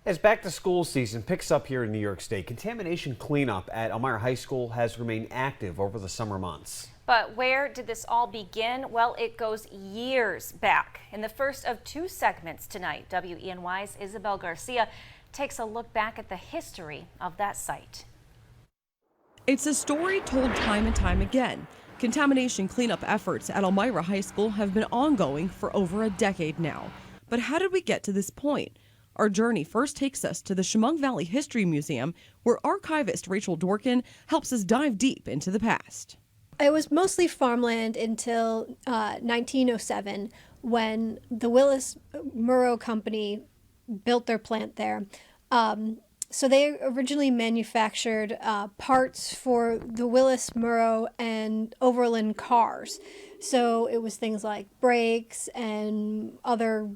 As back-to-school season picks up here in New York State, contamination cleanup at Elmira High School has remained active over the summer months. But where did this all begin? Well, it goes years back. In the first of two segments tonight, WENY's Isabel Garcia takes a look back at the history of that site. It's a story told time and time again. Contamination cleanup efforts at Elmira High School have been ongoing for over a decade now. But how did we get to this point? Our journey first takes us to the Chemung Valley History Museum, where archivist Rachel Dorkin helps us dive deep into the past. It was mostly farmland until 1907, when the Willis Murrow Company built their plant there. So they originally manufactured parts for the Willis Murrow and Overland cars. So it was things like brakes and other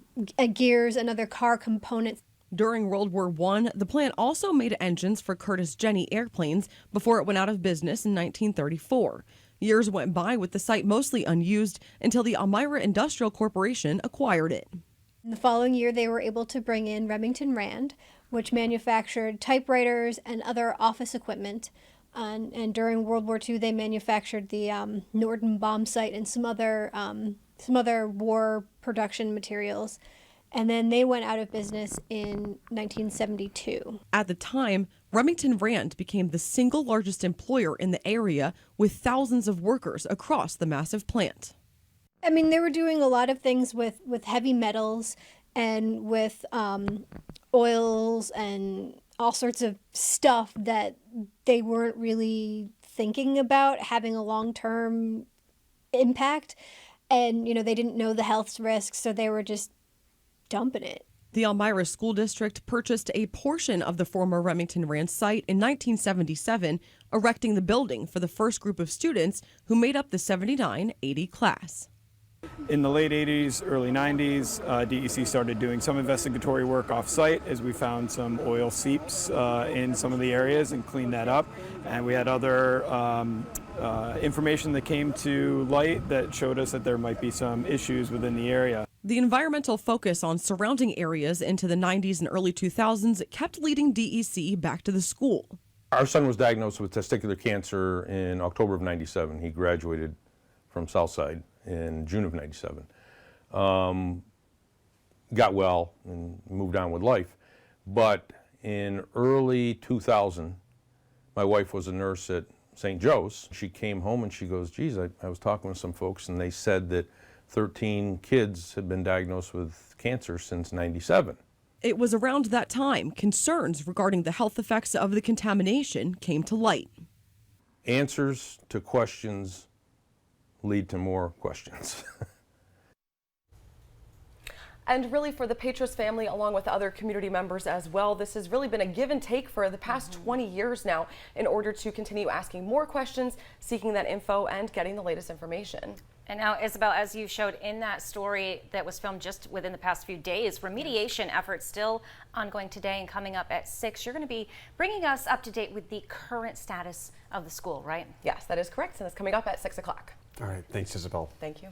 gears and other car components. During World War I, the plant also made engines for Curtiss Jenny airplanes before it went out of business in 1934. Years went by with the site mostly unused until the Elmira Industrial Corporation acquired it. In the following year, they were able to bring in Remington Rand, which manufactured typewriters and other office equipment. And during World War II, they manufactured the Norden bomb sight and some other war production materials. And then they went out of business in 1972. At the time, Remington Rand became the single largest employer in the area, with thousands of workers across the massive plant. I mean, they were doing a lot of things with heavy metals and with oils and all sorts of stuff that they weren't really thinking about having a long-term impact. And, they didn't know the health risks, so they were just dumping it. The Elmira School District purchased a portion of the former Remington Rand site in 1977, erecting the building for the first group of students who made up the 79-80 class. In the late 80s, early 90s, DEC started doing some investigatory work off-site as we found some oil seeps in some of the areas and cleaned that up. And we had other information that came to light that showed us that there might be some issues within the area. The environmental focus on surrounding areas into the 90s and early 2000s kept leading DEC back to the school. Our son was diagnosed with testicular cancer in October of '97. He graduated from Southside in June of '97. Got well and moved on with life. But in early 2000, my wife was a nurse at St. Joe's. She came home and she goes, geez, I was talking with some folks and they said that 13 kids had been diagnosed with cancer since '97. It was around that time concerns regarding the health effects of the contamination came to light. Answers to questions lead to more questions. And really for the Petros family, along with other community members as well, this has really been a give and take for the past 20 years now in order to continue asking more questions, seeking that info, and getting the latest information. And now, Isabel, as you showed in that story that was filmed just within the past few days, remediation efforts still ongoing today and coming up at 6. You're going to be bringing us up to date with the current status of the school, right? Yes, that is correct, and it's coming up at 6 o'clock. All right. Thanks, Isabel. Thank you.